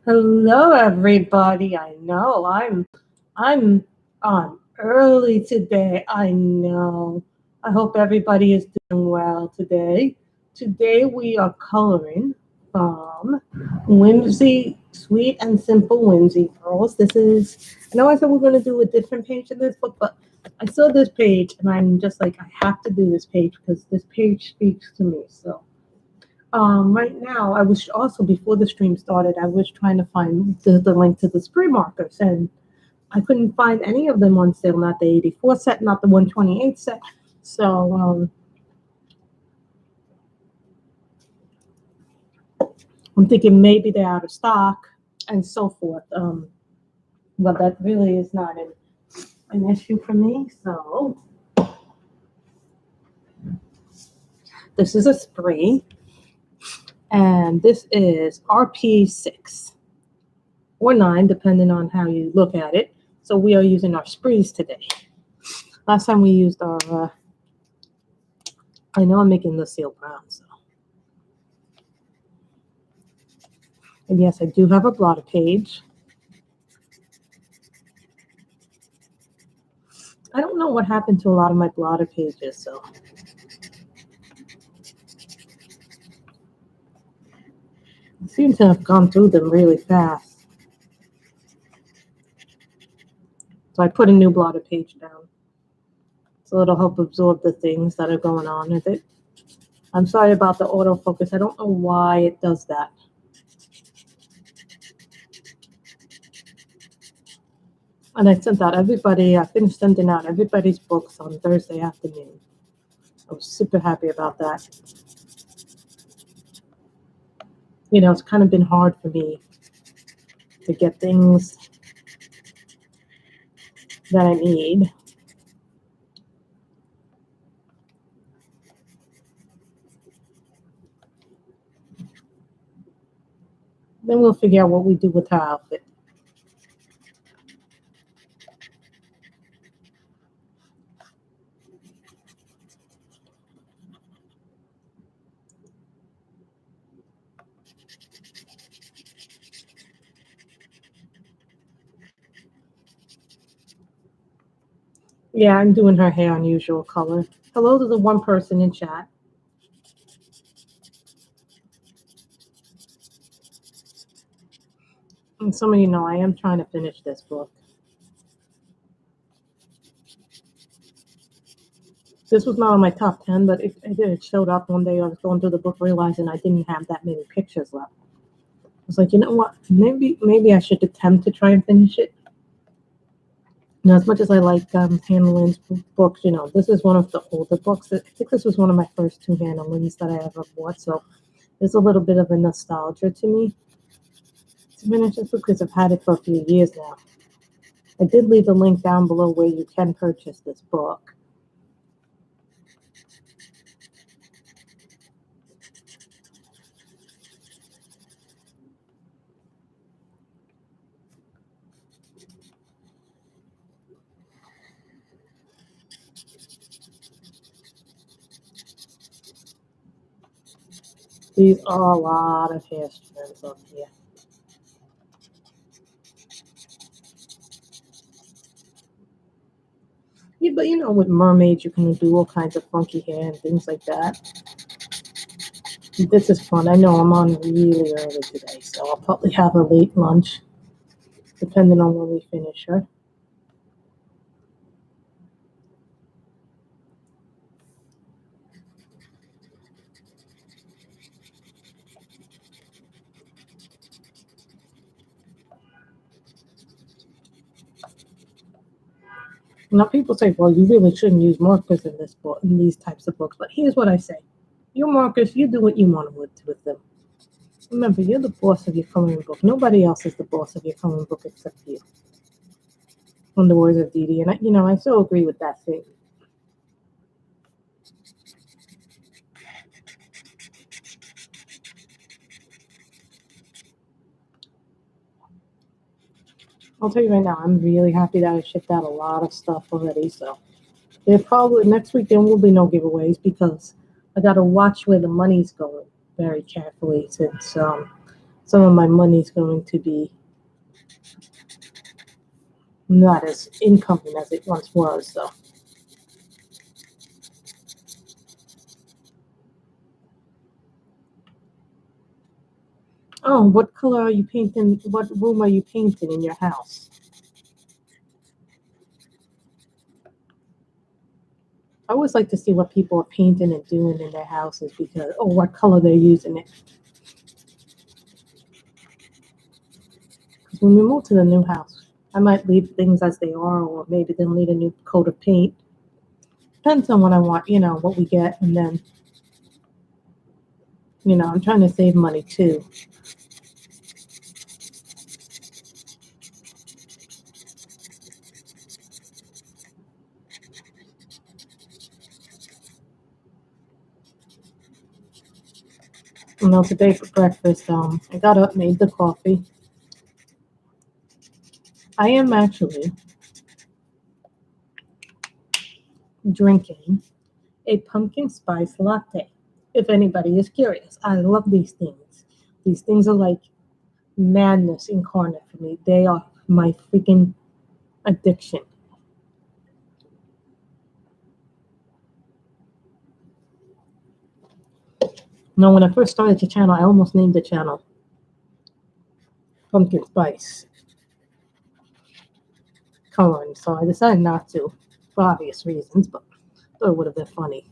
Hello, everybody. I know I'm on early today. I know. I hope everybody is doing well today. Today we are coloring from Whimsy, Sweet and Simple Whimsy Girls. I know I said we're going to do a different page in this book, but I saw this page and I'm just like, I have to do this page because this page speaks to me. So right now, I was also before the stream started, I was trying to find the link to the Spreey Markers, and I couldn't find any of them on sale. Not the 84 set, not the 128 set. So I'm thinking maybe they're out of stock and so forth. But that really is not an issue for me. So this is a Spreey, and this is RP6 or 9, depending on how you look at it. So we are using our Spreeys today. Last time we used our, I know I'm making Lucille Brown, so. And yes, I do have a blotter page. I don't know what happened to a lot of my blotter pages, so. I seem to have gone through them really fast. So I put a new blotter page down. So it'll help absorb the things that are going on with it. I'm sorry about the autofocus. I don't know why it does that. And I finished sending out everybody's books on Thursday afternoon. I was super happy about that. You know, it's kind of been hard for me to get things that I need. Then we'll figure out what we do with her outfit. Yeah, I'm doing her hair unusual color. Hello to the one person in chat. And some of you know I am trying to finish this book. This was not on my top 10, but it showed up one day. I was going through the book, realizing I didn't have that many pictures left. I was like, you know what? Maybe I should attempt to try and finish it. Now, as much as I like Hannah Lynn's books, you know, this is one of the older books. I think this was one of my first 2 Hannah Lynn's that I ever bought, so there's a little bit of a nostalgia to me to finish this book because I've had it for a few years now. I did leave a link down below where you can purchase this book. These are a lot of hair strands up here. Yeah, but you know, with mermaids, you can do all kinds of funky hair and things like that. This is fun. I know I'm on really early today, so I'll probably have a late lunch, depending on when we finish her. Now, people say, well, you really shouldn't use markers in this book, in these types of books. But here's what I say. Your markers, you do what you want with them. Remember, you're the boss of your coloring book. Nobody else is the boss of your coloring book except you. In the words of Dee Dee. And, I so agree with that thing. I'll tell you right now, I'm really happy that I shipped out a lot of stuff already. So next week there will be no giveaways because I got to watch where the money's going very carefully since some of my money's going to be not as incoming as it once was. So, oh, what color are you painting? What room are you painting in your house? I always like to see what people are painting and doing in their houses because, oh, what color they're using it. Because when we move to the new house, I might leave things as they are, or maybe they'll need a new coat of paint. Depends on what I want, what we get. And then, I'm trying to save money too. Today for breakfast, I got up, made the coffee. I am actually drinking a pumpkin spice latte. If anybody is curious, I love these things. These things are like madness incarnate for me. They are my freaking addiction. Now, when I first started the channel, I almost named the channel Pumpkin Spice Coloring. So I decided not to, for obvious reasons, but I thought it would have been funny.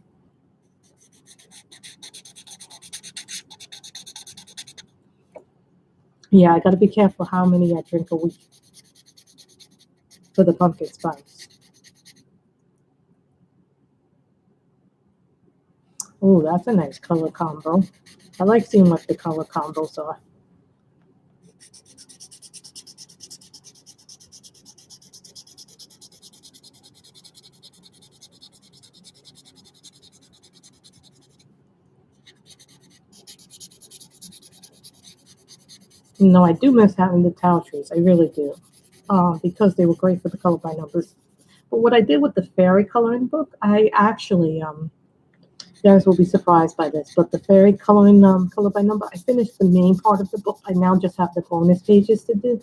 Yeah, I got to be careful how many I drink a week for the pumpkin spice. Oh, that's a nice color combo. I like seeing what the color combos are. No, I do miss having the towel trees. I really do. Because they were great for the color by numbers. But what I did with the fairy coloring book, I actually, you guys will be surprised by this, but the fairy coloring color by number, I finished the main part of the book. I now just have the bonus pages to do.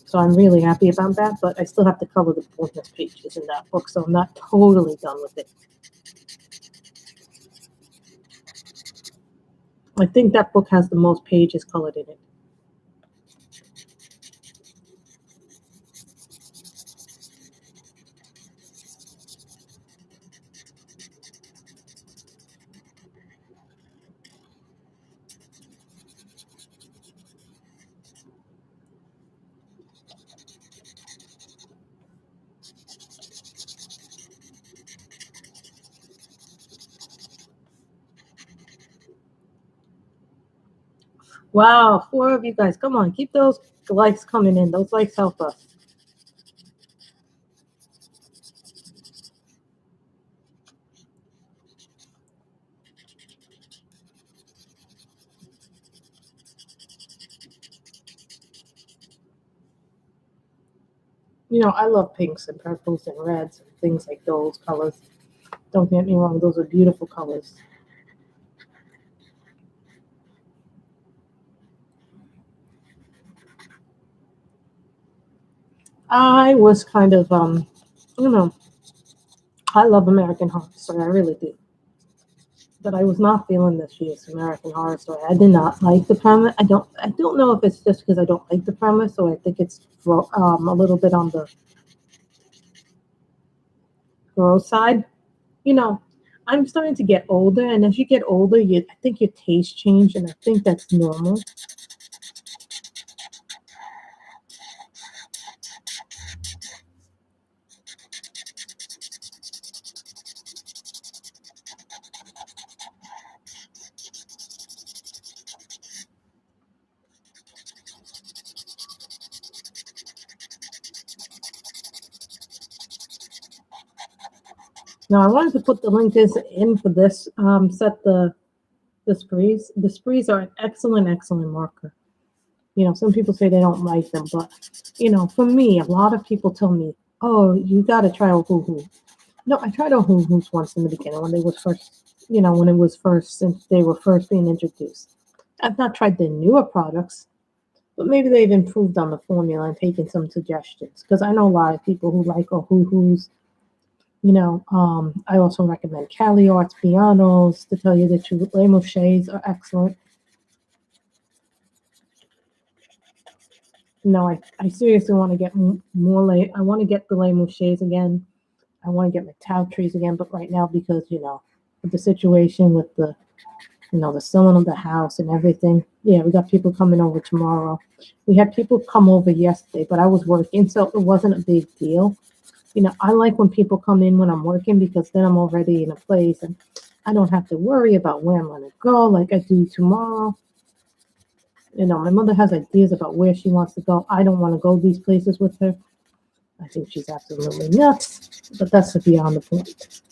So I'm really happy about that, but I still have to cover the bonus pages in that book, so I'm not totally done with it. I think that book has the most pages colored in it. Wow, 4 of you guys. Come on, keep those likes coming in. Those likes help us. I love pinks and purples and reds and things like those colors. Don't get me wrong, those are beautiful colors. I was kind of, I love American Horror Story, I really do. But I was not feeling this year's American Horror Story. I did not like the premise. I don't know if it's just because I don't like the premise, or I think it's a little bit on the gross side. I'm starting to get older, and as you get older, I think your taste change, and I think that's normal. Now I wanted to put the link in for this. Set the sprees. The sprees are an excellent marker. Some people say they don't like them, but for me, a lot of people tell me, "Oh, you got to try Ohuhu." No, I tried Ohuhus once in the beginning when they was first, when it was first, since they were first being introduced. I've not tried the newer products, but maybe they've improved on the formula and taken some suggestions. Because I know a lot of people who like Ohuhu's. I also recommend Cali Arts Pianos. To tell you the truth, Les Mouches are excellent. No, I seriously want to get more lay. I want to get the Les Mouches again. I want to get my tau trees again, but right now because with the situation with the selling of the house and everything. Yeah, we got people coming over tomorrow. We had people come over yesterday, but I was working, so it wasn't a big deal. I like when people come in when I'm working because then I'm already in a place and I don't have to worry about where I'm gonna go like I do tomorrow. My mother has ideas about where she wants to go. I don't want to go these places with her. I think she's absolutely nuts, but that's beyond the point.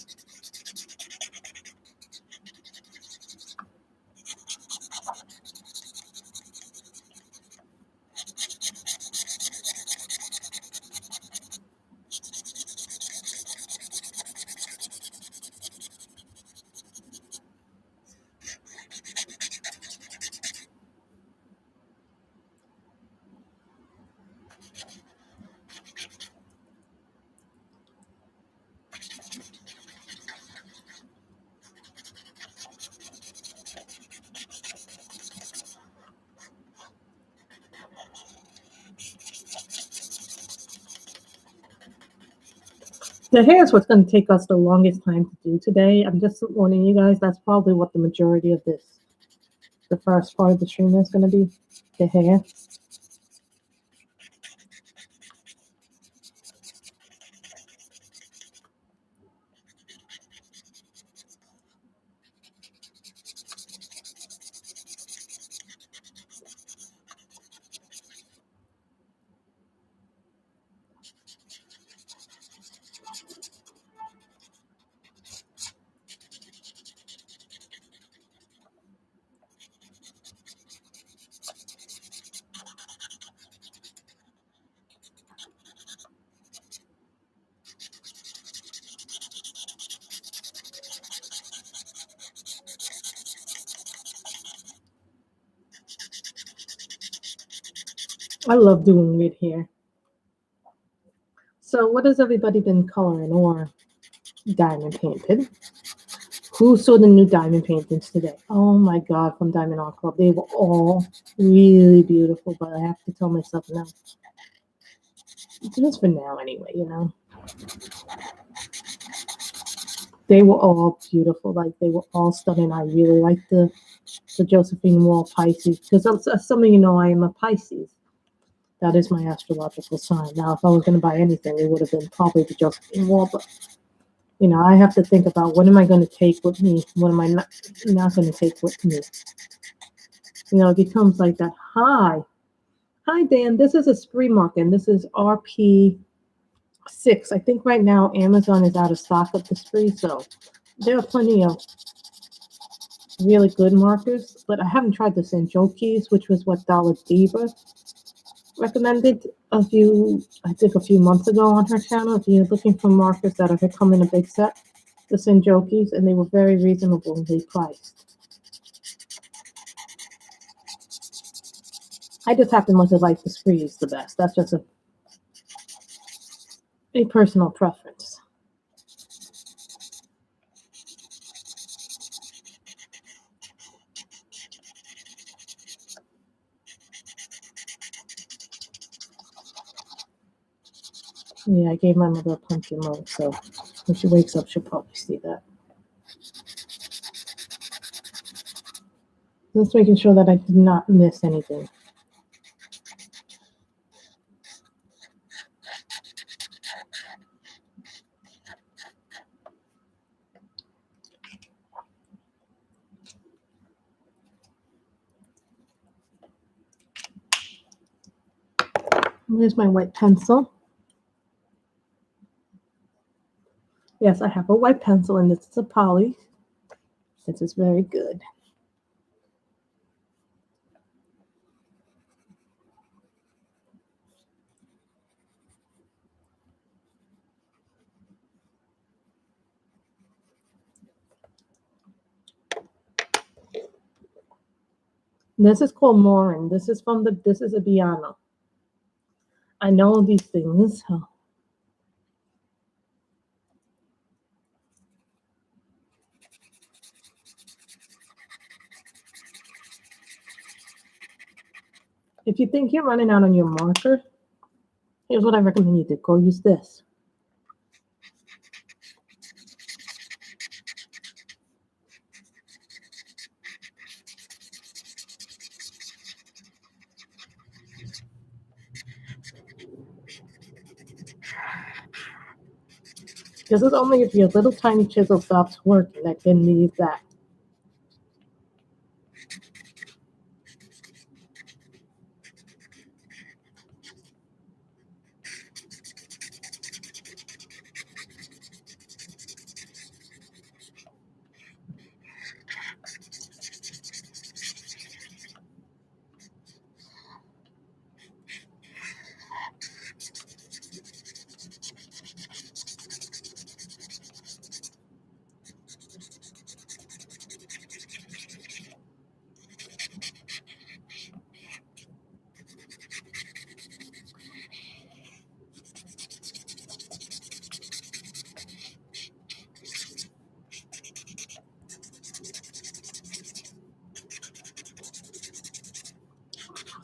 The hair is what's going to take us the longest time to do today. I'm just warning you guys, that's probably what the majority of the first part of the stream is going to be, the hair. I love doing weird hair. So what has everybody been coloring or diamond painted? Who saw the new diamond paintings today? Oh my God, from Diamond Art Club. They were all really beautiful, but I have to tell myself no. Just for now anyway. They were all beautiful. Like they were all stunning. I really liked the Josephine Wall Pisces because some of you know I am a Pisces. That is my astrological sign. Now, if I was going to buy anything, it would have been probably the Josephine Wall, but I have to think about what am I going to take with me? What am I not going to take with me? It becomes like that. Hi, Dan. This is a Spreey Marker, and this is RP6. I think right now Amazon is out of stock of the Spreey, so there are plenty of really good markers. But I haven't tried the Senjoki's, which was what Dollar Diva recommended a few months ago on her channel. If you're looking for markers that are come in a big set, the Senjoki's, and they were very reasonably priced. I just happen to like the Spree's the best. That's just a personal preference. Yeah, I gave my mother a pumpkin mug, so when she wakes up, she'll probably see that. Just making sure that I did not miss anything. Here's my white pencil. Yes, I have a white pencil, and this is a poly. This is very good. This is called mooring. This is this is a piano. I know these things. So. If you think you're running out on your marker, here's what I recommend you do. Go use this. This is only if your little tiny chisel stops working that can use that.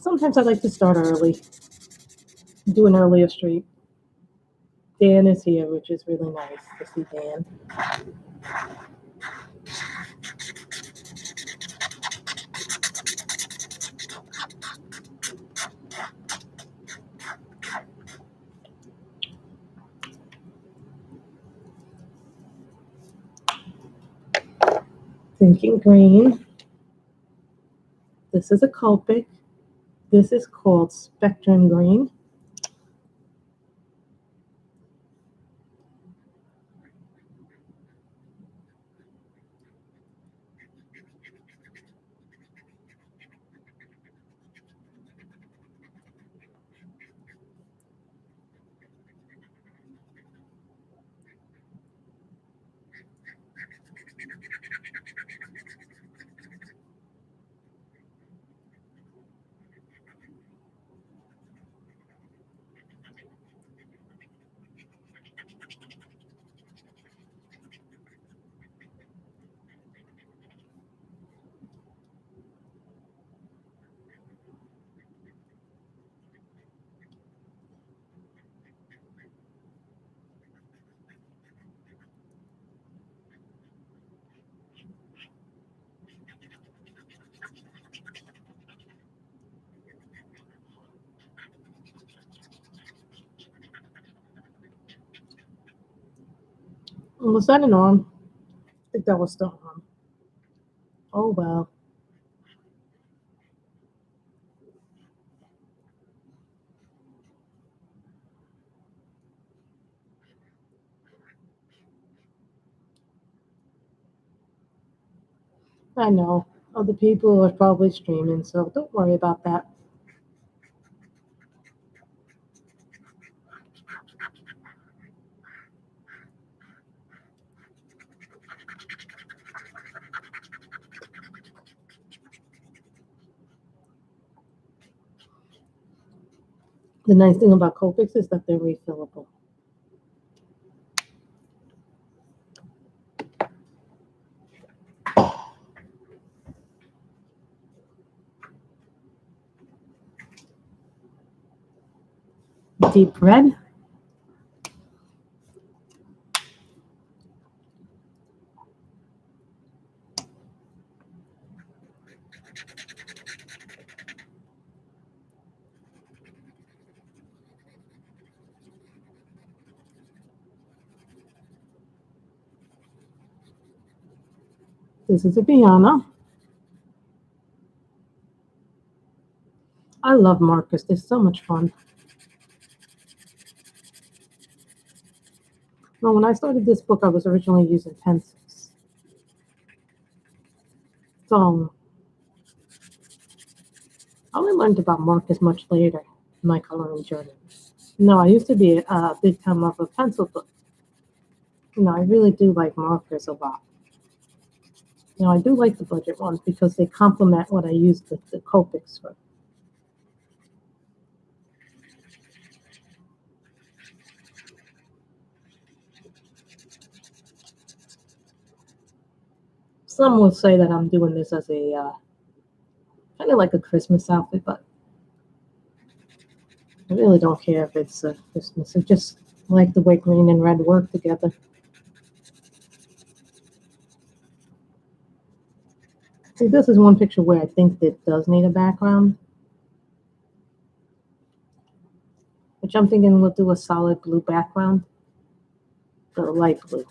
Sometimes I like to start early, do an earlier street. Dan is here, which is really nice to see Dan. Thinking green. This is a Copic. This is called Spectrum Green. Was that an arm? I think that was the arm. Oh well. I know. Other people are probably streaming, so don't worry about that. The nice thing about Copics is that they're refillable. Deep red. This is a piano. I love markers. They're so much fun. Well, when I started this book, I was originally using pencils. So I only learned about markers much later in my coloring journey. No, I used to be a big time of a pencil book. I really do like markers a lot. Now, I do like the budget ones because they complement what I use the Copics for. Some will say that I'm doing this as a kind of like a Christmas outfit, but I really don't care if it's Christmas. I just like the way green and red work together. See, this is one picture where I think it does need a background, which I'm thinking we'll do a solid blue background, the light blue.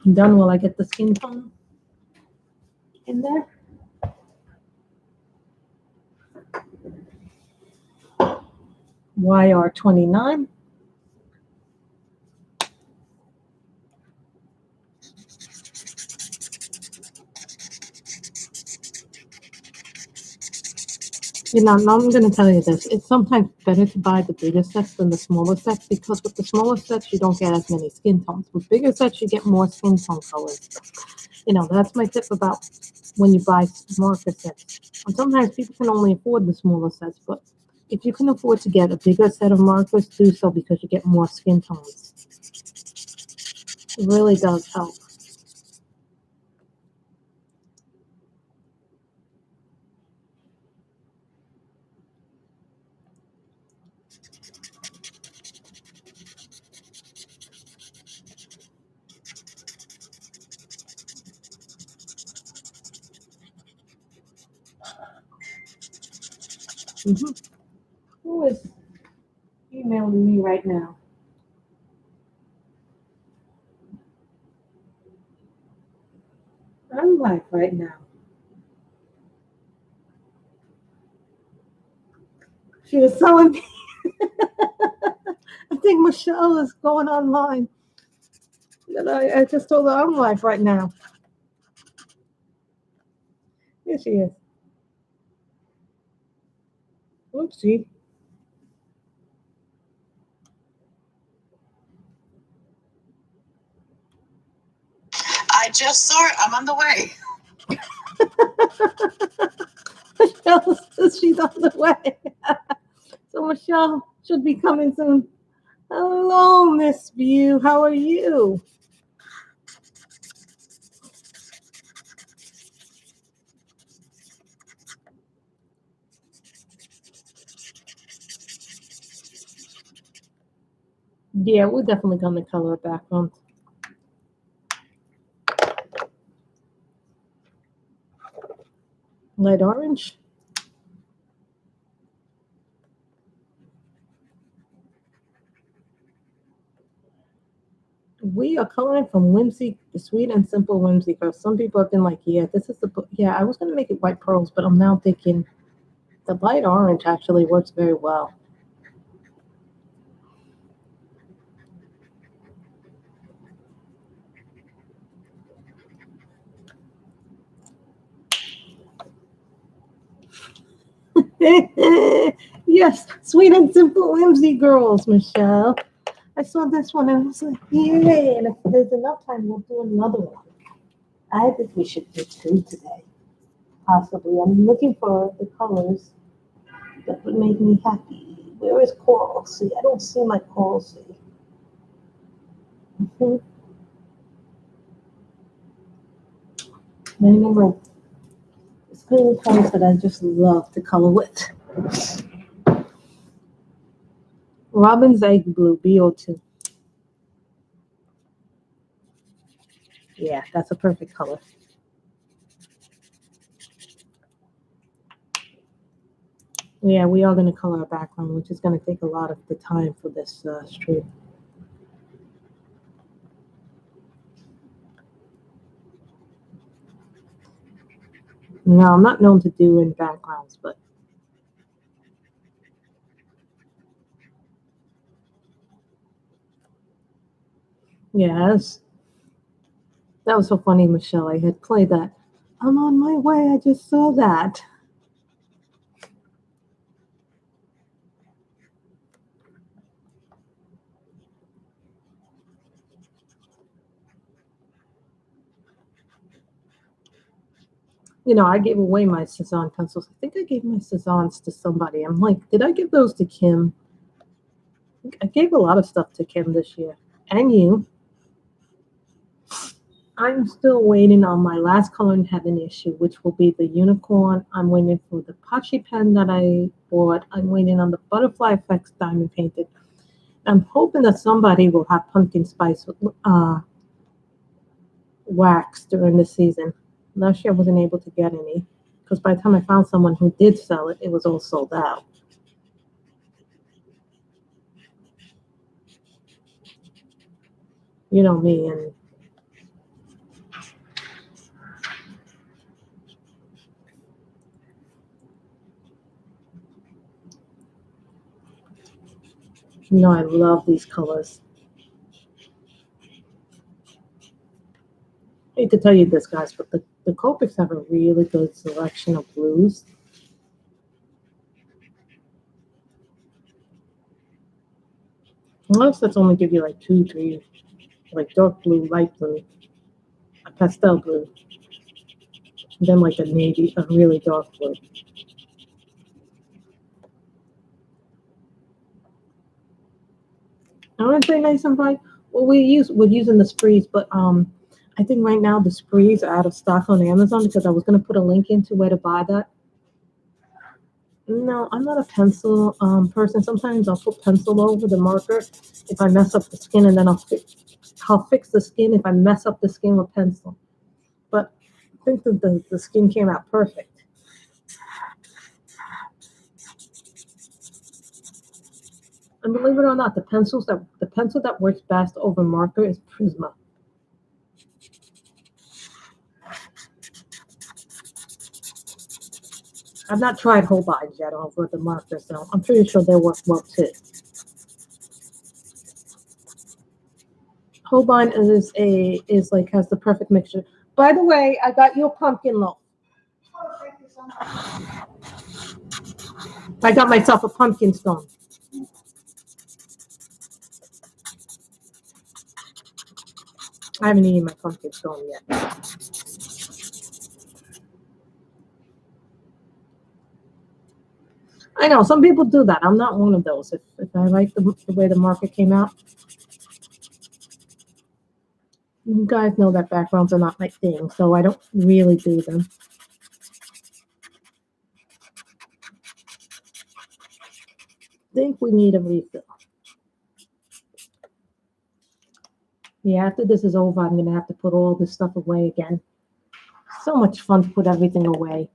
I'm done while I get the skin tone in there. YR29. Now I'm going to tell you this. It's sometimes better to buy the bigger sets than the smaller sets because with the smaller sets, you don't get as many skin tones. With bigger sets, you get more skin tone colors. That's my tip about when you buy marker sets. And sometimes people can only afford the smaller sets, but if you can afford to get a bigger set of markers, do so because you get more skin tones. It really does help. Who is emailing me right now? I'm live right now. She was telling me. I think Michelle is going online. And I just told her I'm live right now. Here she is. Oopsie. I just saw it. I'm on the way. Michelle says she's on the way. So Michelle should be coming soon. Hello, Miss View. How are you? Yeah, we're definitely going to color background. Light orange. We are coloring from Whimsy, the sweet and simple Whimsy girl. Some people have been like, yeah, this is the book. Yeah, I was going to make it white pearls, but I'm now thinking the light orange actually works very well. Yes, sweet and simple Whimsy girls, Michelle. I saw this one and I was like, yay. And if there's enough time, we'll do another one. I think we should do two today, possibly. I'm looking for the colors that would make me happy. Where is Coral Sea? I don't see my Coral Sea. Many more green colors that I just love to color with. Robin's Egg Blue, BO2. Yeah, that's a perfect color. Yeah, we are going to color our background, which is going to take a lot of the time for this stream. No, I'm not known to do in backgrounds, but yes. That was so funny, Michelle. I had played that. I'm on my way. I just saw that. You know, I gave away my Cezanne pencils. I think I gave my Cezannes to somebody. I'm like, did I give those to Kim? I gave a lot of stuff to Kim this year. And you. I'm still waiting on my last Color in Heaven issue, which will be the unicorn. I'm waiting for the Pachi pen that I bought. I'm waiting on the Butterfly Effects diamond painted. I'm hoping that somebody will have pumpkin spice wax during the season. Last year I wasn't able to get any because by the time I found someone who did sell it, it was all sold out. You know me, and you know I love these colors. I hate to tell you this, guys, but the Copics have a really good selection of blues. Most that's only give you like 2, 3, like dark blue, light blue, a pastel blue, and then like a navy, a really dark blue. I want to say nice and bright. Well, we're using the Sprees, but I think right now the Sprees are out of stock on Amazon because I was gonna put a link into where to buy that. No, I'm not a pencil person. Sometimes I'll put pencil over the marker if I mess up the skin, and then I'll fix the skin if I mess up the skin with pencil. But I think that the skin came out perfect. And believe it or not, the pencil that works best over marker is Prisma. I've not tried Holbein yet over the marker, so I'm pretty sure they work well too. Holbein is like has the perfect mixture. By the way, I got you a pumpkin loaf. Oh, thank you so much. I got myself a pumpkin stone. I haven't eaten my pumpkin stone yet. I know some people do that. I'm not one of those. If I like the way the marker came out, you guys know that backgrounds are not my thing, so I don't really do them. I think we need a refill. Yeah, after this is over, I'm gonna have to put all this stuff away again. So much fun to put everything away.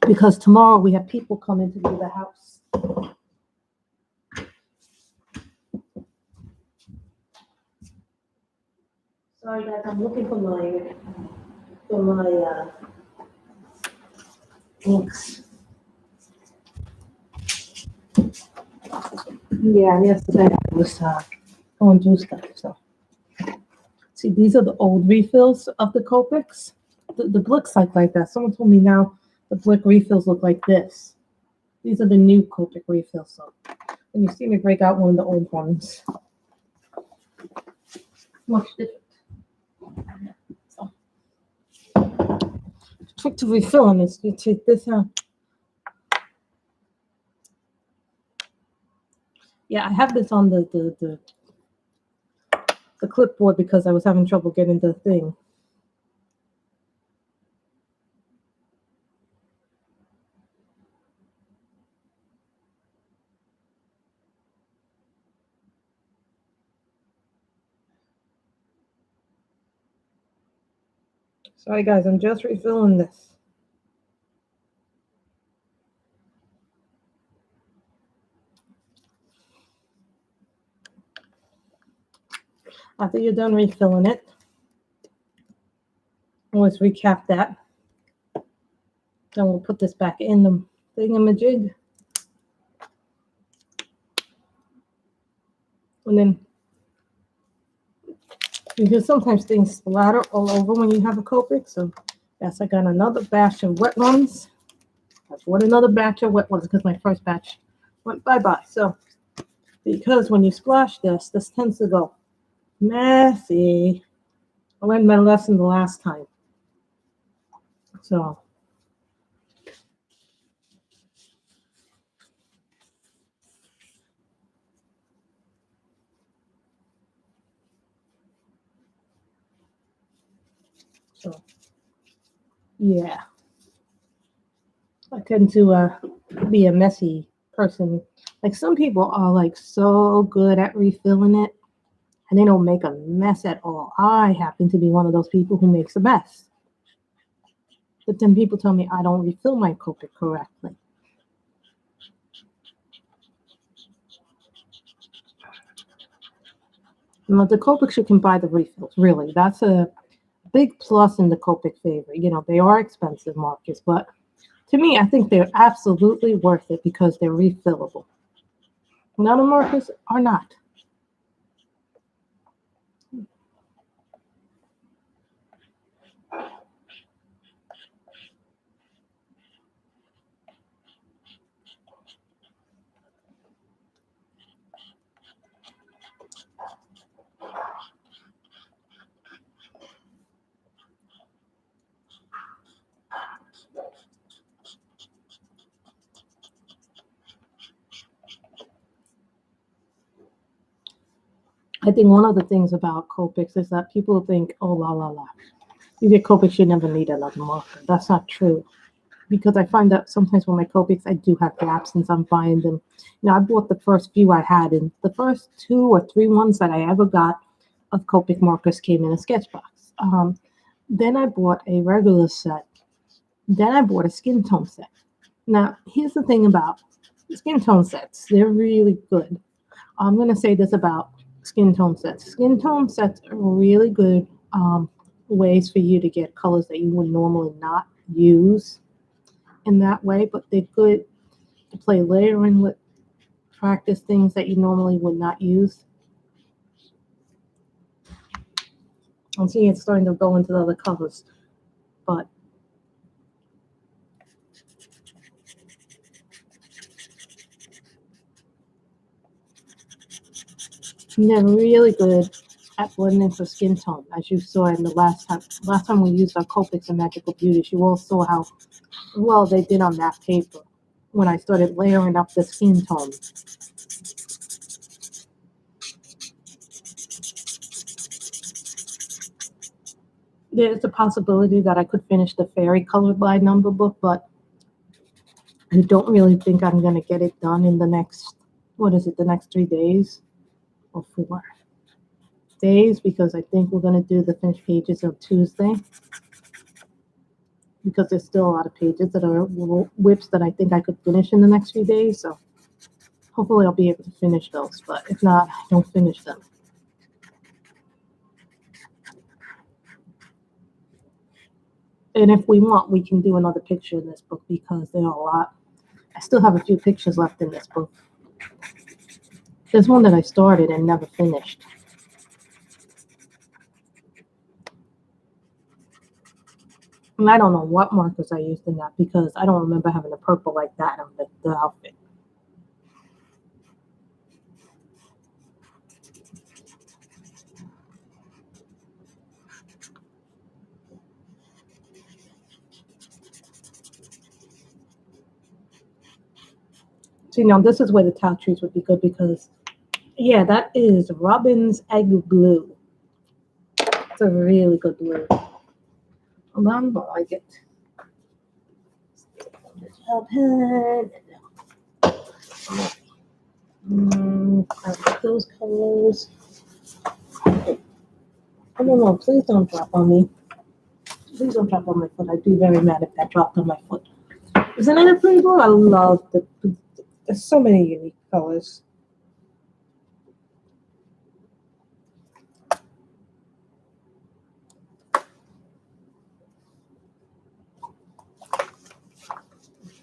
Because tomorrow we have people coming to do the house. Sorry guys, I'm looking for my inks. Yeah, yesterday I was going through stuff. So see, these are the old refills of the Copics. The Blicks like that. Someone told me now the Blick refills look like this. These are the new Copic refills. So when you see me break out one of the old ones, much different. So, trick to refilling is you take this out. Yeah, I have this on the clipboard because I was having trouble getting the thing. Sorry guys, I'm just refilling this. After you're done refilling it, let's recap that. Then we'll put this back in the thingamajig. And then, because sometimes things splatter all over when you have a Copic. So, yes, I got another batch of wet ones. I bought another batch of wet ones because my first batch went bye-bye. So, because when you splash this tends to go messy. I learned my lesson the last time. So, yeah. I tend to be a messy person. Like some people are like so good at refilling it and they don't make a mess at all. I happen to be one of those people who makes a mess. But then people tell me I don't refill my Copic correctly. Now, the Copics you can buy the refills, really. That's a big plus in the Copic favor. You know, they are expensive markers, but to me, I think they're absolutely worth it because they're refillable. Nano markers are not. I think one of the things about Copics is that people think, oh, la, la, la. You get Copics, you never need another marker. That's not true. Because I find that sometimes with my Copics, I do have gaps since I'm buying them. You know, I bought the first few I had, and the first 2 or 3 ones that I ever got of Copic markers came in a sketch box. Then I bought a regular set. Then I bought a skin tone set. Now, here's the thing about skin tone sets. They're really good. I'm going to say this about skin tone sets. Skin tone sets are really good ways for you to get colors that you would normally not use in that way, but they're good to play layering with, practice things that you normally would not use. I'm seeing it's starting to go into the other colors, but they're really good at blending for skin tone, as you saw in the last time we used our Copics and Magical Beauties. You all saw how well they did on that paper when I started layering up the skin tone. There's a possibility that I could finish the fairy colored by number book, but I don't really think I'm going to get it done in the next, the next 3 days or 4 days, because I think we're going to do the finished pages on Tuesday, because there's still a lot of pages that are whips that I think I could finish in the next few days. So hopefully I'll be able to finish those, but if not, I don't finish them. And if we want, we can do another picture in this book because there are a lot. I still have a few pictures left in this book. There's one that I started and never finished. And I don't know what markers I used in that because I don't remember having a purple like that on the outfit. See, now this is where the towel trees would be good because, yeah, that is Robin's Egg Blue. It's a really good blue. Hold on while I get this gel pen. I like those colors. I don't know. Please don't drop on me. Please don't drop on my foot. I'd be very mad if that dropped on my foot. Isn't it a pretty blue? I love there's so many unique colors.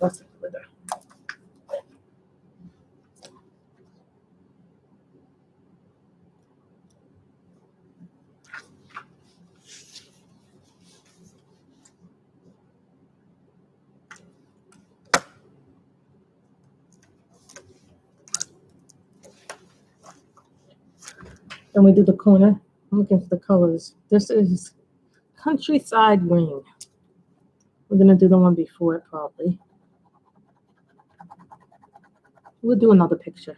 Lots of glitter. Then we do the corner. I'm looking for the colors. This is Countryside Green. We're going to do the one before it probably. We'll do another picture.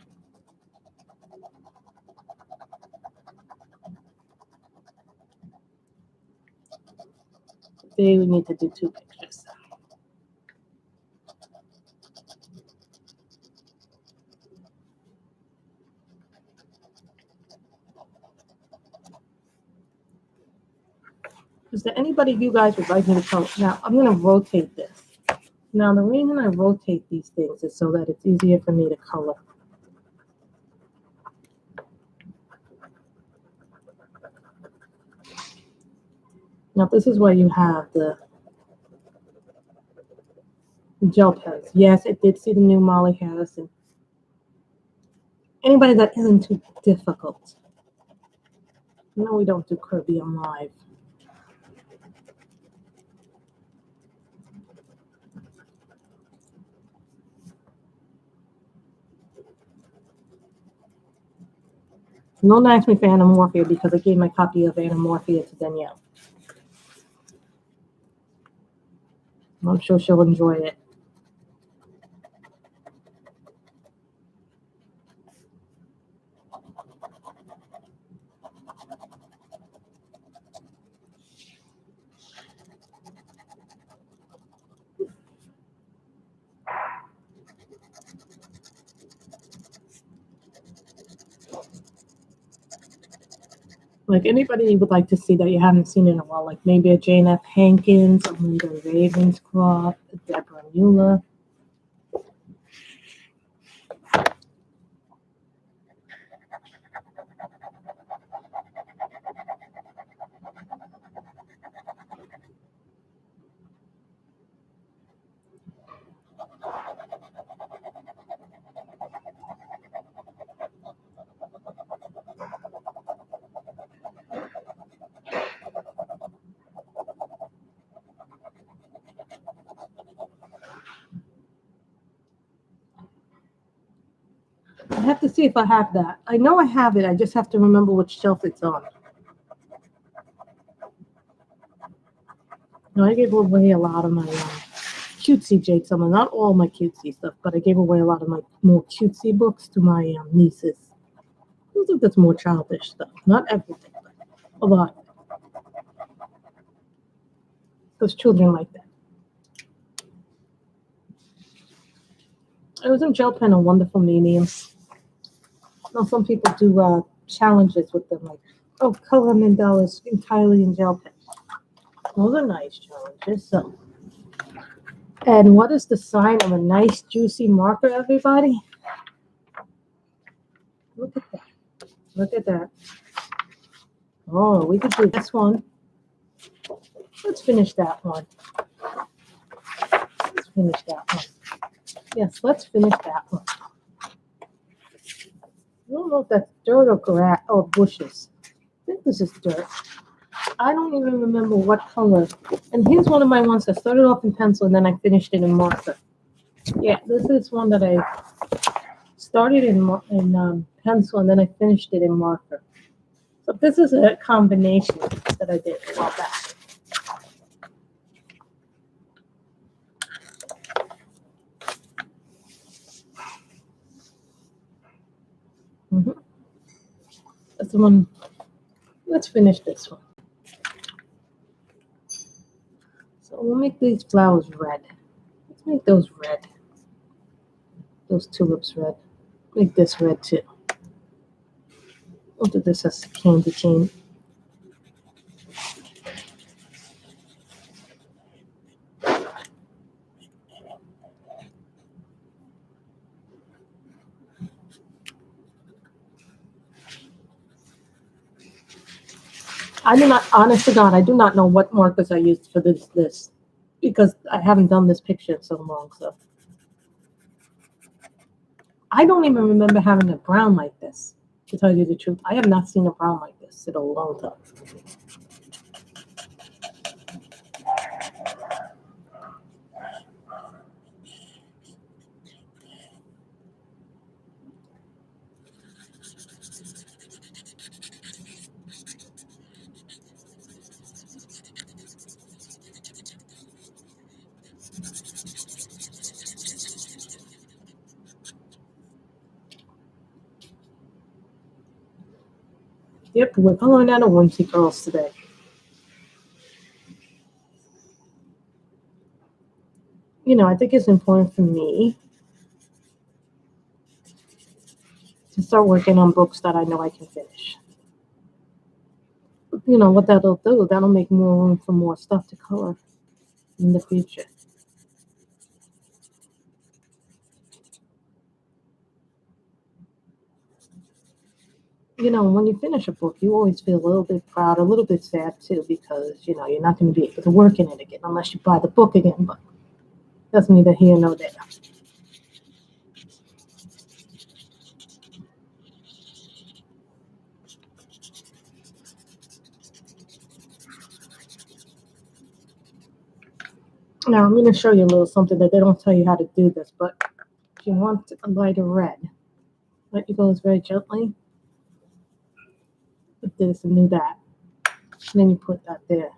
Today we need to do 2 pictures. Is there anybody you guys would like me to color? Now, I'm going to rotate this. Now, the reason I rotate these things is so that it's easier for me to color. Now, this is where you have the gel pens. Yes, I did see the new Molly Harrison. Anybody that isn't too difficult. No, we don't do Kirby on live. Don't ask me for Anamorphia because I gave my copy of Anamorphia to Danielle. I'm sure she'll enjoy it. Like anybody you would like to see that you haven't seen in a while, like maybe a Jane F. Hankins, a Linda Ravenscroft, a Deborah Mueller. I have to see if I have that. I know I have it. I just have to remember which shelf it's on. No, I gave away a lot of my cutesy Jake Summer. Not all my cutesy stuff, but I gave away a lot of my more cutesy books to my nieces. I think that's more childish stuff. Not everything, but a lot. Because children like that. I was in gel pen, a wonderful medium. Now some people do challenges with them, like, oh, color mandalas entirely in gel pen. Those are nice challenges. So, and what is the sign of a nice juicy marker, everybody? Look at that. Look at that. Oh, we could do this one. Let's finish that one. Let's finish that one. Yes, let's finish that one. I don't know if that's dirt or grass or bushes. I think this is dirt. I don't even remember what color. And here's one of my ones that started off in pencil and then I finished it in marker. Yeah, this is one that I started in pencil and then I finished it in marker. So this is a combination that I did a while back. That's the one. Let's finish this one. So we'll make these flowers red. Let's make those red. Those tulips red. Make this red too. We'll do this as a candy cane. I do not, honest to God, I do not know what markers I used for this because I haven't done this picture in so long. So I don't even remember having a brown like this, to tell you the truth. I have not seen a brown like this in a long time. Yep, we're coloring out of Whimsy Girls today. You know, I think it's important for me to start working on books that I know I can finish. You know, what that'll do, that'll make more room for more stuff to color in the future. You know, when you finish a book, you always feel a little bit proud, a little bit sad too, because, you know, you're not going to be able to work in it again unless you buy the book again, but that's neither here nor there. Now, I'm going to show you a little something that they don't tell you how to do this, but if you want a lighter red, let you go very gently with this and do that. And then you put that there.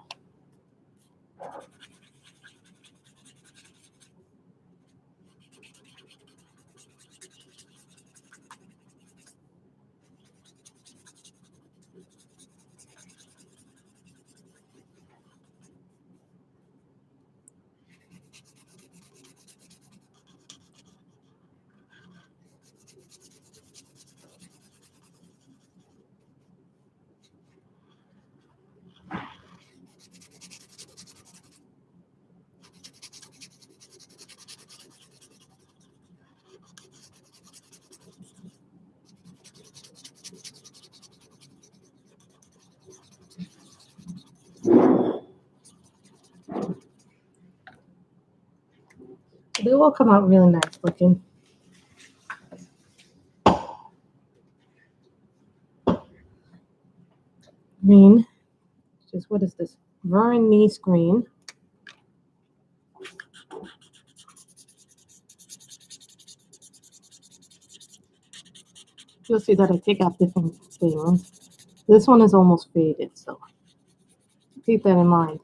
They all come out really nice looking. Green. Just what is this? Vernice green. You'll see that I take out different things. This one is almost faded, so keep that in mind.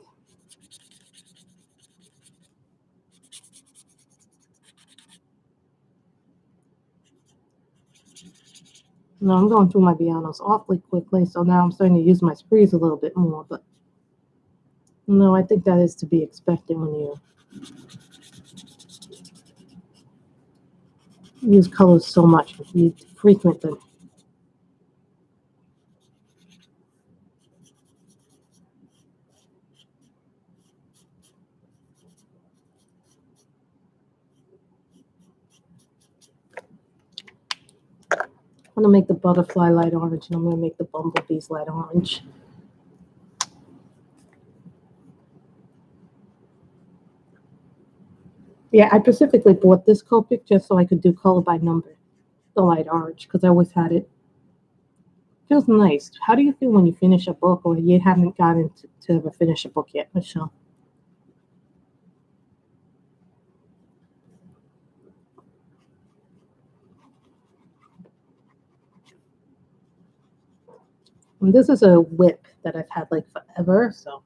Now I'm going through my pianos awfully quickly, so now I'm starting to use my sprees a little bit more, but no, I think that is to be expected when you use colors so much, if you frequent them. I'm going to make the butterfly light orange, and I'm going to make the bumblebees light orange. Yeah, I specifically bought this Copic just so I could do color by number, the light orange, because I always had it. Feels nice. How do you feel when you finish a book, or you haven't gotten to ever finish a book yet, Michelle? And this is a whip that I've had like forever, so.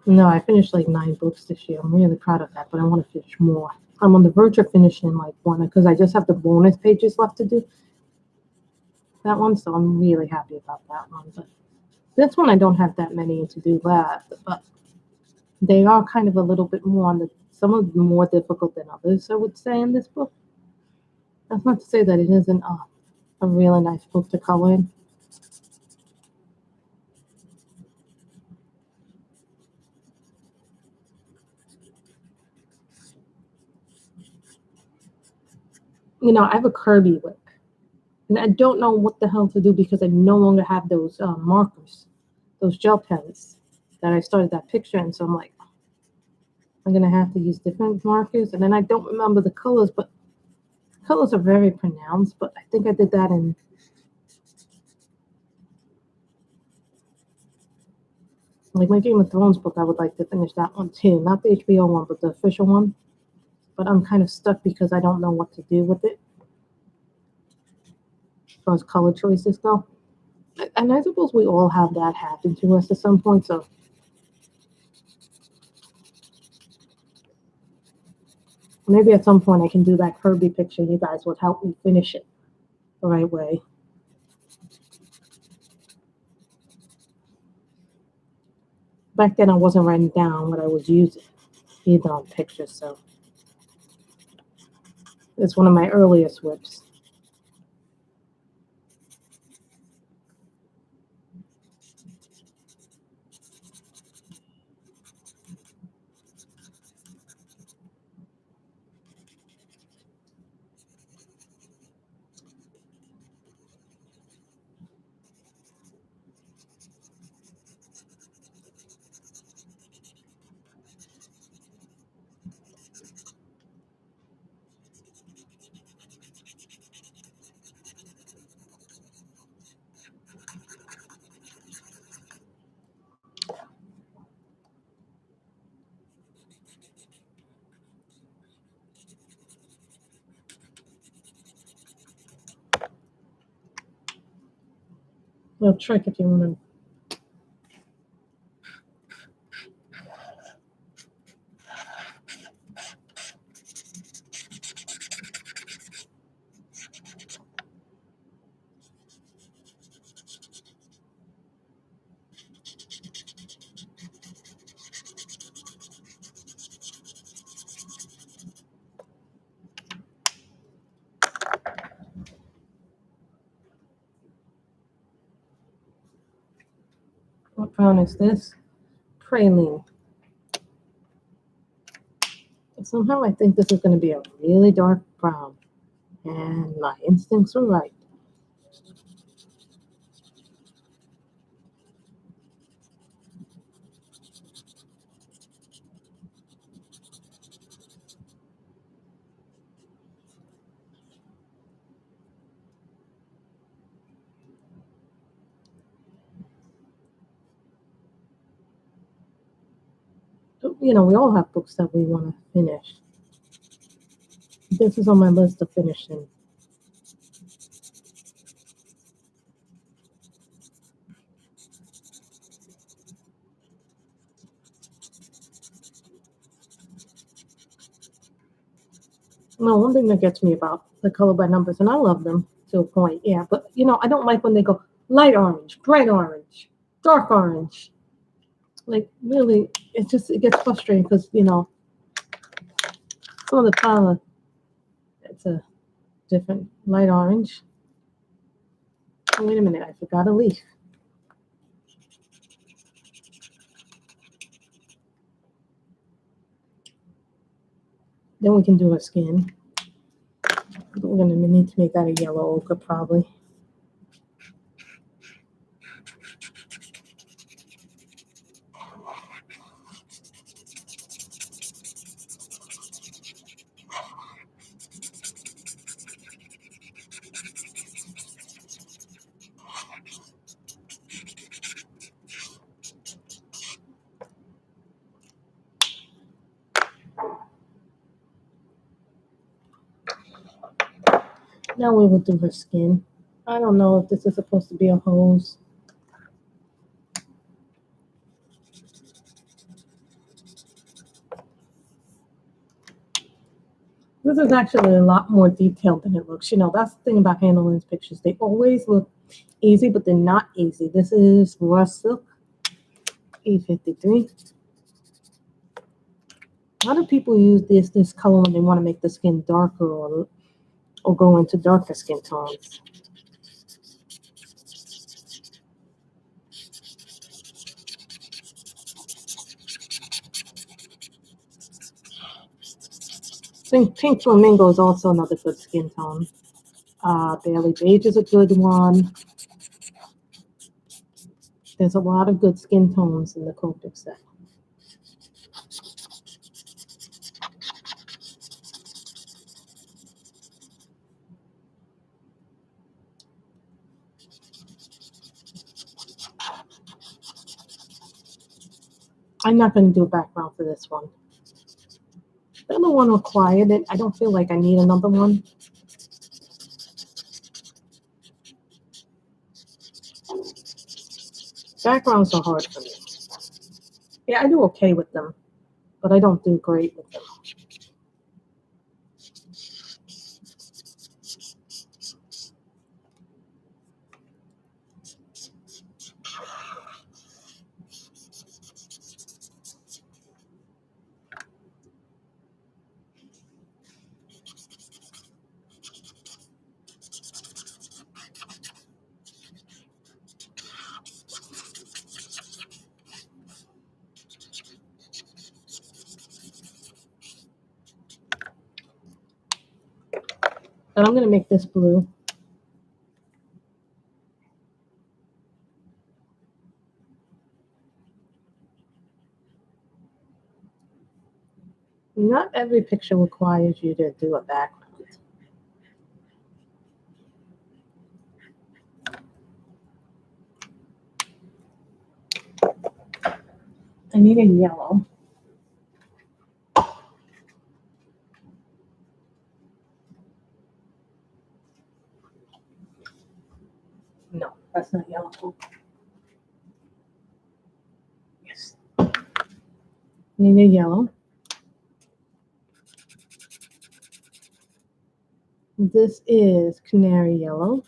No, I finished like 9 books this year. I'm really proud of that, but I want to finish more. I'm on the verge of finishing like one because I just have the bonus pages left to do. That one, so I'm really happy about that one. But this one I don't have that many to do left, but they are kind of a little bit more on the some of them more difficult than others, I would say, in this book. That's not to say that it isn't a really nice book to color in. You know, I have a Kirby whip, and I don't know what the hell to do because I no longer have those markers, those gel pens that I started that picture in. So I'm like, I'm gonna have to use different markers, and then I don't remember the colors, but colors are very pronounced. But I think I did that in like my Game of Thrones book. I would like to finish that one too, not the HBO one, but the official one. But I'm kind of stuck because I don't know what to do with it as far as color choices go. And I suppose we all have that happen to us at some point. So maybe at some point I can do that Kirby picture. You guys would help me finish it the right way. Back then I wasn't writing down what I was using either on pictures. So it's one of my earliest whips. Little trick if you want to. What brown is this? Praline. Somehow I think this is going to be a really dark brown. And my instincts were right. You know, we all have books that we want to finish. This is on my list of finishing. No, one thing that gets me about the color by numbers, and I love them to a point, yeah, but you know, I don't like when they go light orange, bright orange, dark orange. Like really, it gets frustrating because you know some of the color, it's a different light orange. Oh, wait a minute, I forgot a leaf. Then we can do her skin. We're gonna need to make that a yellow ochre probably. Now we will do her skin. I don't know if this is supposed to be a hose. This is actually a lot more detailed than it looks. You know, that's the thing about Hannah Lynn's pictures. They always look easy, but they're not easy. This is Raw Silk E53. A lot of people use this color when they want to make the skin darker or go into darker skin tones. I think Pink Flamingo is also another good skin tone. Bailey Beige is a good one. There's a lot of good skin tones in the Copic set. I'm not going to do a background for this one. The other one required it. I don't feel like I need another one. Backgrounds are hard for me. Yeah, I do okay with them, but I don't do great with them. But I'm going to make this blue. Not every picture requires you to do a background. I need a yellow. No, that's not yellow. Yes. I need a yellow. This is canary yellow.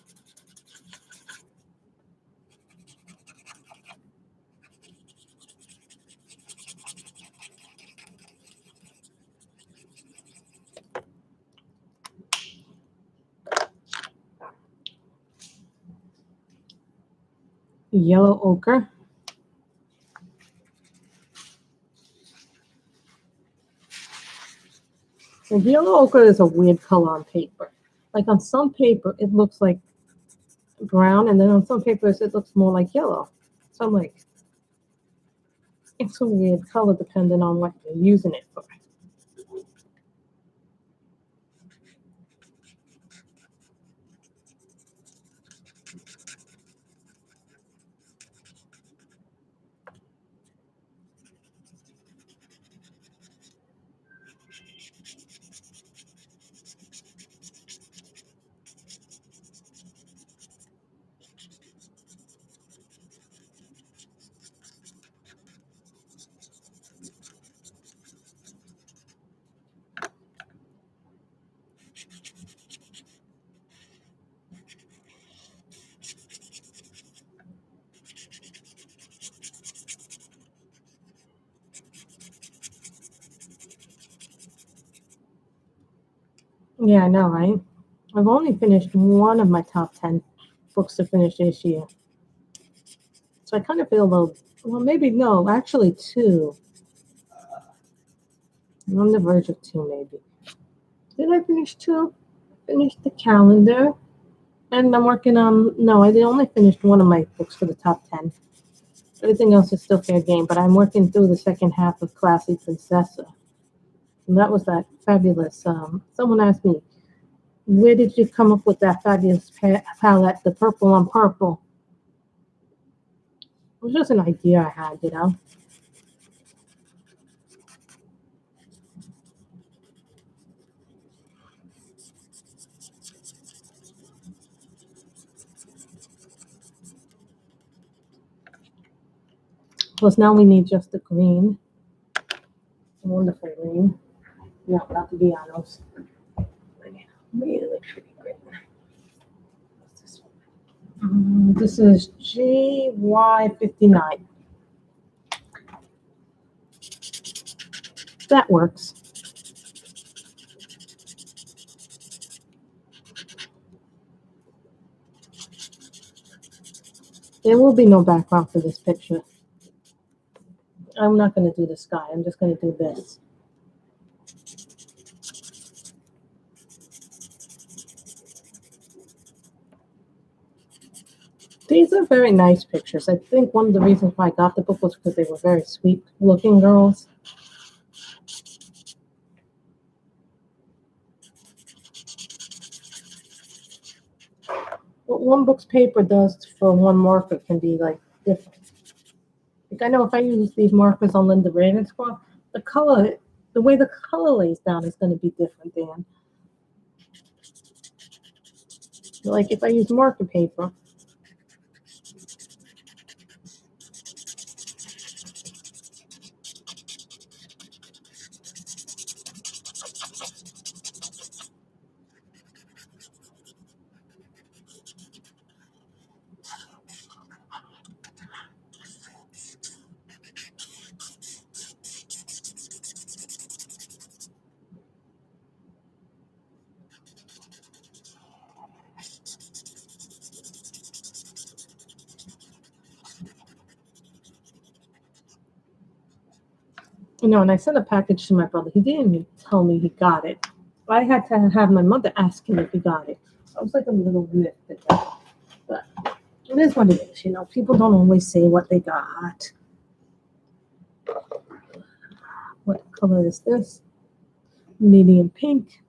Yellow ochre. And yellow ochre is a weird color on paper. Like on some paper, it looks like brown, and then on some papers, it looks more like yellow. So I'm like, it's a weird color depending on what you're using it for. Yeah, I know, right? I've only finished one of my top 10 books to finish this year. So I kind of feel a little, well, maybe no, actually two. I'm on the verge of two, maybe. Did I finish two? Finished the calendar. And I'm working on, no, I only finished one of my books for the top 10. Everything else is still fair game, but I'm working through the second half of Classy Princessa. And that was that fabulous, someone asked me, where did you come up with that fabulous palette, the purple on purple? It was just an idea I had, you know? Plus now we need just the green. Wonderful green. No, not the Vianos. Really pretty green. What's this one? This is GY59. That works. There will be no background for this picture. I'm not going to do the sky. I'm just going to do this. These are very nice pictures. I think one of the reasons why I got the book was because they were very sweet looking girls. What one book's paper does for one marker can be like different. Like I know if I use these markers on Linda Ravenscroft, the way the color lays down is going to be different than like if I use marker paper. You know, and I sent a package to my brother. He didn't even tell me he got it. I had to have my mother ask him if he got it. I was like a little miffed at that. But it is what it is, you know. People don't always say what they got. What color is this? Medium pink.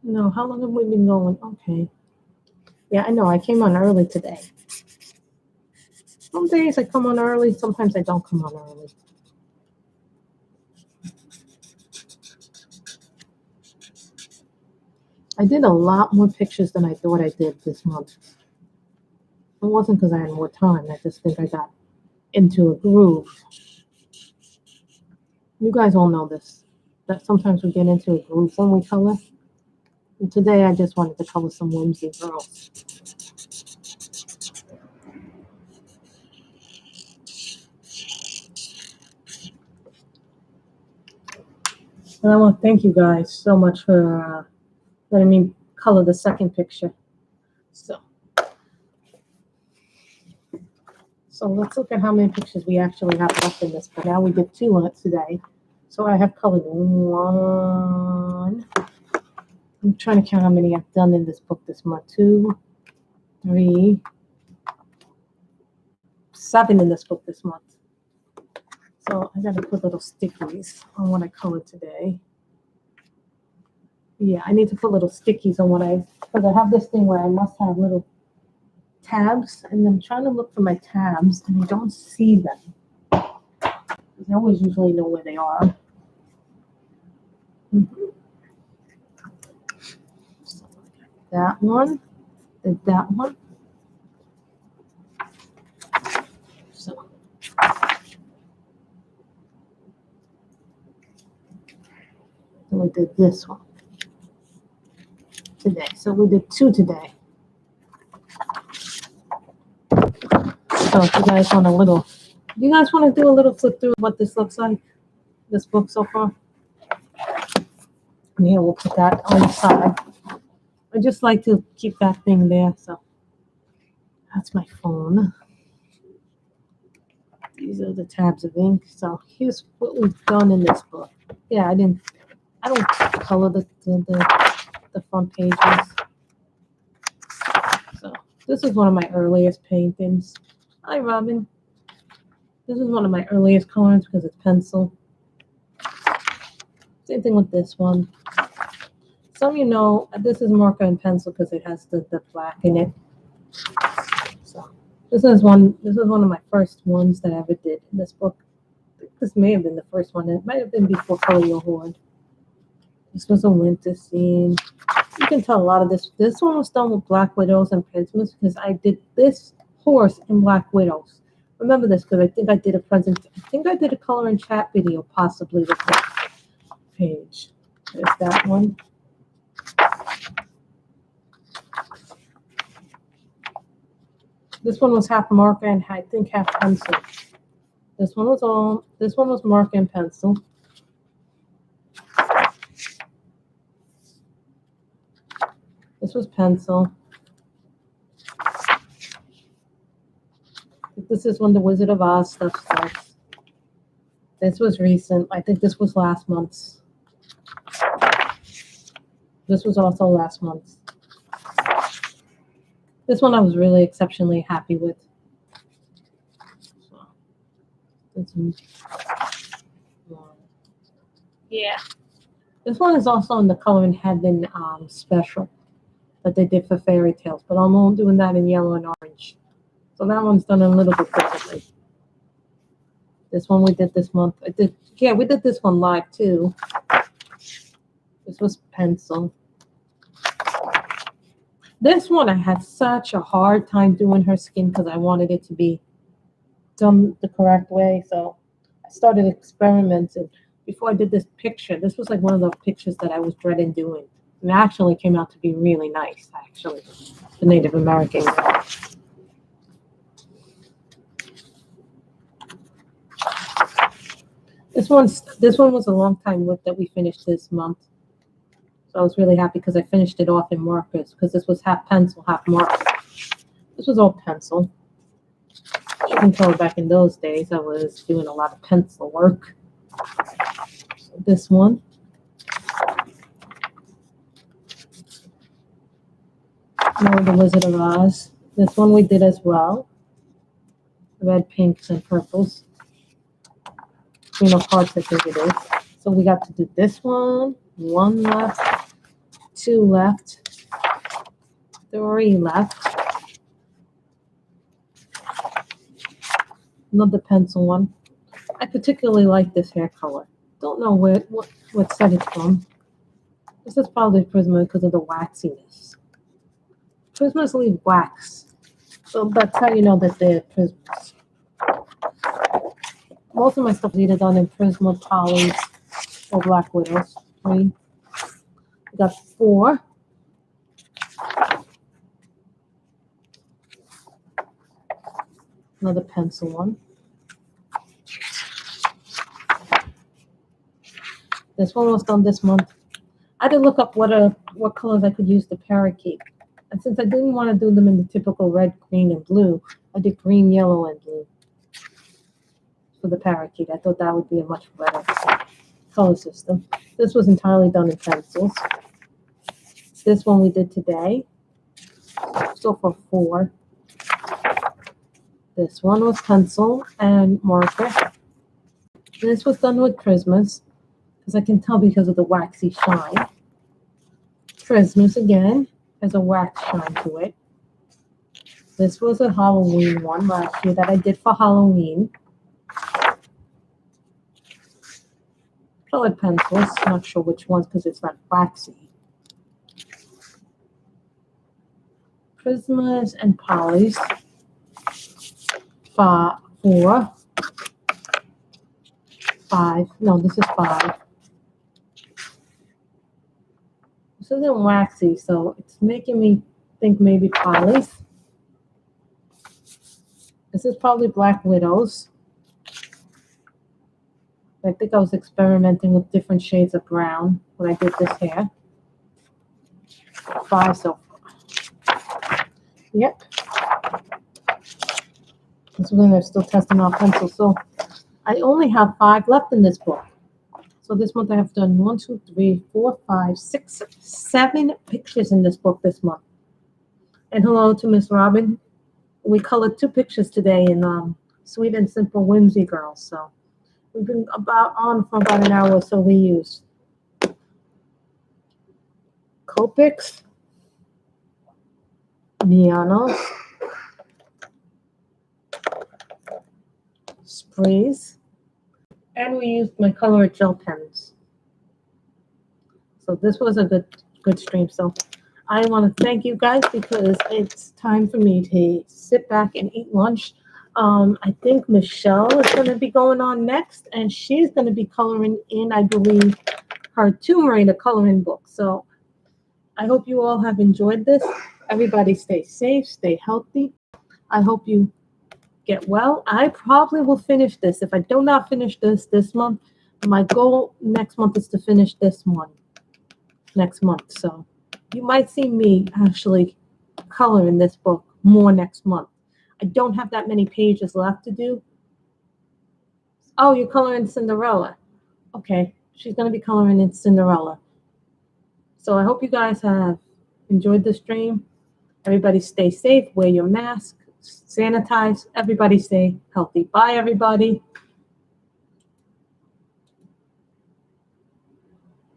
No, how long have we been going? Okay. Yeah, I know. I came on early today. Some days I come on early. Sometimes I don't come on early. I did a lot more pictures than I thought I did this month. It wasn't because I had more time. I just think I got into a groove. You guys all know this, that sometimes we get into a groove when we color. And today I just wanted to color some Whimsy girls. And I want to thank you guys so much for letting me color the second picture. So let's look at how many pictures we actually have left in this. But now we did 2 on it today. So I have colored 1. I'm trying to count how many I've done in this book this month. 2, 3, 7 in this book this month. So I got to put little stickies on what I colored today. Yeah, I need to put little stickies on because I have this thing where I must have little tabs, and I'm trying to look for my tabs, and I don't see them. I always usually know where they are. So that one, and that one. So then we did this one today. So we did 2 today. So if you guys want do you guys want to do a little flip through of what this looks like, this book so far? And here we'll put that on the side. I just like to keep that thing there. So that's my phone. These are the tabs of ink. So here's what we've done in this book. Yeah, I don't color the front pages. So this is one of my earliest paintings. Hi, Robin. This is one of my earliest colors because it's pencil. Same thing with this one. Some you know, this is marker and pencil because it has the black in it. So this is one of my first ones that I ever did in this book. This may have been the first one. It might have been before Color Your Horde. This was a winter scene. You can tell a lot of this. This one was done with Black Widows and Prismas because I did this horse in Black Widows. Remember this because I think I did a color and chat video possibly with this page. There's that one. This one was half marker and I think half pencil. This one was marker and pencil. This was pencil. This is when the Wizard of Oz stuff starts. This was recent. I think this was last month's. This was also last month's. This one I was really exceptionally happy with. Yeah. This one is also in the Color in Heaven special that they did for Fairy Tales, but I'm only doing that in yellow and orange. So that one's done a little bit differently. This one we did this month. We did this one live too. This was pencil. This one I had such a hard time doing her skin because I wanted it to be done the correct way. So I started experimenting. Before I did this picture, this was like one of the pictures that I was dreading doing. And it actually came out to be really nice, actually. The Native American girl. This one was a long time with that we finished this month. So I was really happy because I finished it off in markers because this was half pencil, half marker. This was all pencil. You can tell back in those days I was doing a lot of pencil work. So this one. Now the Wizard of Oz. This one we did as well. Red, pinks, and purples. Hearts, I think it is. So we got to do this one. One left. Two left. Three left. Another pencil one. I particularly like this hair color. Don't know what set it's from. This is probably Prisma because of the waxiness. Prismas leave wax. So that's how you know that they're Prismas. Most of my stuff is either done in Prisma, Polys, or Black Widows. 3. We got 4. Another pencil one. This one was done this month. I had to look up what colors I could use the parakeet. And since I didn't want to do them in the typical red, green, and blue, I did green, yellow, and blue for the parakeet. I thought that would be a much better color system. This was entirely done in pencils. This one we did today. So for 4. This one was pencil and marker. This was done with Prismas, because I can tell because of the waxy shine. Prismas again has a wax shine to it. This was a Halloween one last year that I did for Halloween. Colored pencils, not sure which ones because it's not waxy. Prismas and Polys. 4. 5. No, this is 5. This isn't waxy, so it's making me think maybe Polys. This is probably Black Widows. I think I was experimenting with different shades of brown when I did this hair. 5 so far. Yep. This is when they're still testing our pencils. So I only have 5 left in this book. So this month I have done 1, 2, 3, 4, 5, 6, 7 pictures in this book this month. And hello to Miss Robin. We colored 2 pictures today in Sweet and Simple Whimsy Girls. So we've been on for about an hour, so we used Copics, Mianos, Sprees, and we used my color gel pens. So this was a good stream. So I want to thank you guys because it's time for me to sit back and eat lunch. I think Michelle is going to be going on next, and she's going to be coloring in, I believe, her Turmeric coloring book. So I hope you all have enjoyed this. Everybody stay safe, stay healthy. I hope you get well. I probably will finish this. If I do not finish this month, my goal next month is to finish this one next month. So you might see me actually color in this book more next month. I don't have that many pages left to do. Oh, you're coloring Cinderella. Okay, she's going to be coloring in Cinderella. So I hope you guys have enjoyed the stream. Everybody stay safe, wear your mask, sanitize. Everybody stay healthy. Bye, everybody.